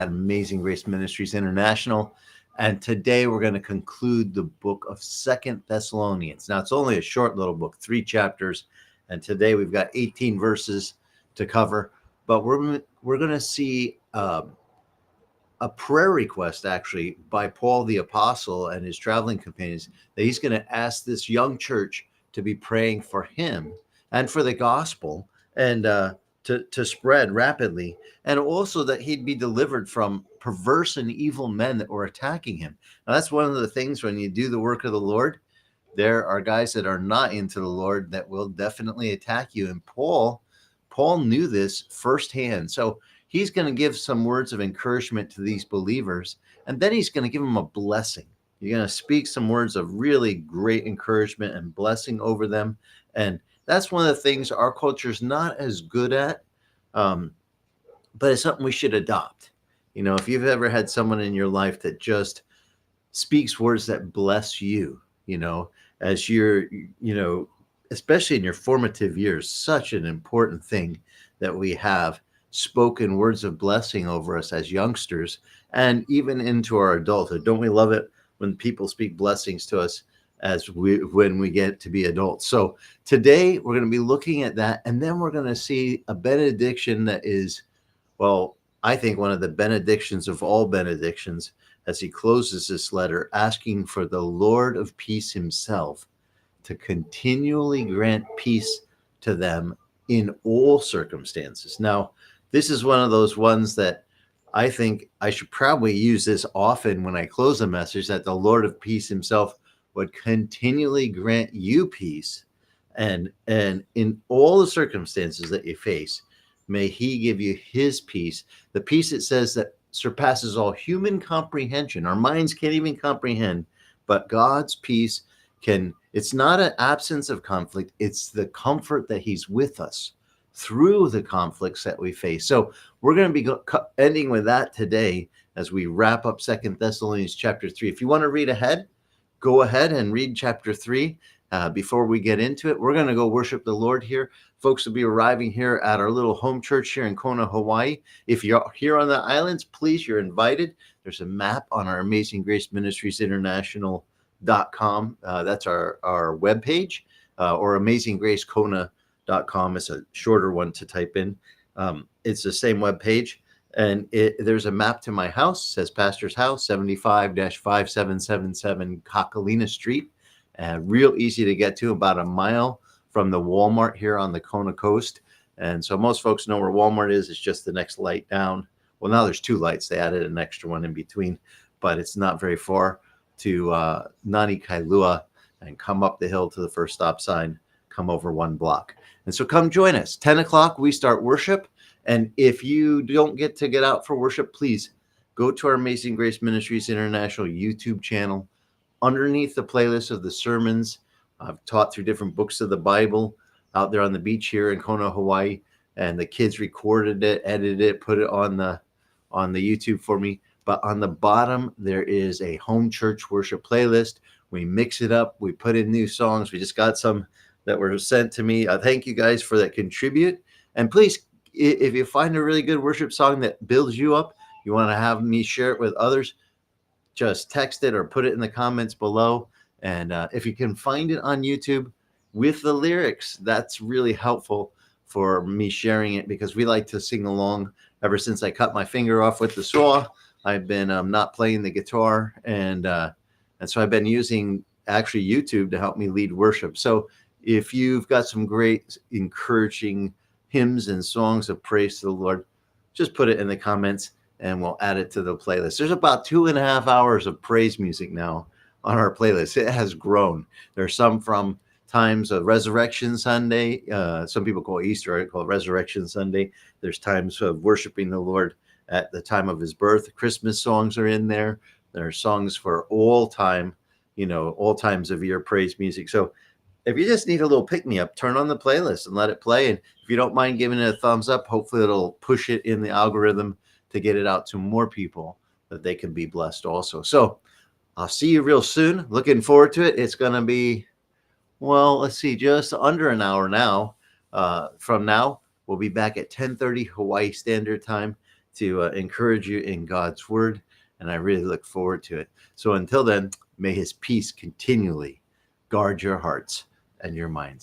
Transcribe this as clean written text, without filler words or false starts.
at Amazing Grace Ministries International. And today we're going to conclude the book of Second Thessalonians. Now, it's only a short little book, 3 chapters. And today we've got 18 verses to cover. But we're going to see a prayer request, actually, by Paul the Apostle and his traveling companions, that he's going to ask this young church to be praying for him and for the gospel and to spread rapidly, and also that he'd be delivered from perverse and evil men that were attacking him. Now, that's one of the things when you do the work of the Lord, there are guys that are not into the Lord that will definitely attack you. And Paul knew this firsthand. So he's going to give some words of encouragement to these believers, and then he's going to give them a blessing. You're going to speak some words of really great encouragement and blessing over them. And that's one of the things our culture is not as good at, but it's something we should adopt. You know, if you've ever had someone in your life that just speaks words that bless you, you know, as you're, especially in your formative years, such an important thing that we have spoken words of blessing over us as youngsters and even into our adulthood. Don't we love it when people speak blessings to us when we get to be adults? So today we're going to be looking at that, and then we're going to see a benediction that is, well, I think one of the benedictions of all benedictions, as he closes this letter, asking for the Lord of peace himself to continually grant peace to them in all circumstances. Now, this is one of those ones that I think I should probably use this often when I close a message, that the Lord of peace himself would continually grant you peace, and in all the circumstances that you face, may he give you his peace, the peace it says that surpasses all human comprehension. Our minds can't even comprehend, but God's peace can. It's not an absence of conflict. It's the comfort that he's with us through the conflicts that we face. So we're going to be ending with that today as we wrap up Second Thessalonians chapter 3. If you want to read ahead, go ahead and read chapter 3. Before we get into it, we're going to go worship the Lord here. Folks will be arriving here at our little home church here in Kona, Hawaii. If you're here on the islands, please, you're invited. There's a map on our Amazing Grace Ministries International.com. That's our webpage, or AmazingGraceKona.com is a shorter one to type in. It's the same webpage. And there's a map to my house. It says Pastor's House, 75-5777 Kakalina Street. Real easy to get to, about a mile from the Walmart here on the Kona coast. And so most folks know where Walmart is. It's just the next light down. Well, now there's 2 lights. They added an extra one in between, but it's not very far to Nani Kailua, and come up the hill to the first stop sign, come over 1 block. And so come join us. 10 o'clock, we start worship. And if you don't get out for worship, please go to our Amazing Grace Ministries International YouTube channel. Underneath the playlist of the sermons, I've taught through different books of the Bible out there on the beach here in Kona, Hawaii, and the kids recorded it, edited it, put it on the YouTube for me. But on the bottom, there is a home church worship playlist. We mix it up. We put in new songs. We just got some that were sent to me. Thank you guys for that contribute. And please, if you find a really good worship song that builds you up, you want to have me share it with others, just text it or put it in the comments below. And if you can find it on YouTube with the lyrics, that's really helpful for me sharing it, because we like to sing along. Ever since I cut my finger off with the saw, I've been not playing the guitar. And so I've been using actually YouTube to help me lead worship. So if you've got some great encouraging hymns and songs of praise to the Lord, just put it in the comments and we'll add it to the playlist. There's about 2.5 hours of praise music now on our playlist. It has grown. There's some from times of Resurrection Sunday. Some people call Easter, I call it Resurrection Sunday. There's times of worshiping the Lord at the time of his birth. Christmas songs are in there. There are songs for all time, all times of year praise music. So if you just need a little pick-me-up, turn on the playlist and let it play. And if you don't mind giving it a thumbs up, hopefully it'll push it in the algorithm to get it out to more people that they can be blessed also. So I'll see you real soon. Looking forward to it. It's going to be, well, let's see, just under an hour now. From now, we'll be back at 10:30 Hawaii Standard Time. to encourage you in God's word, and I really look forward to it. So until then, may his peace continually guard your hearts and your minds.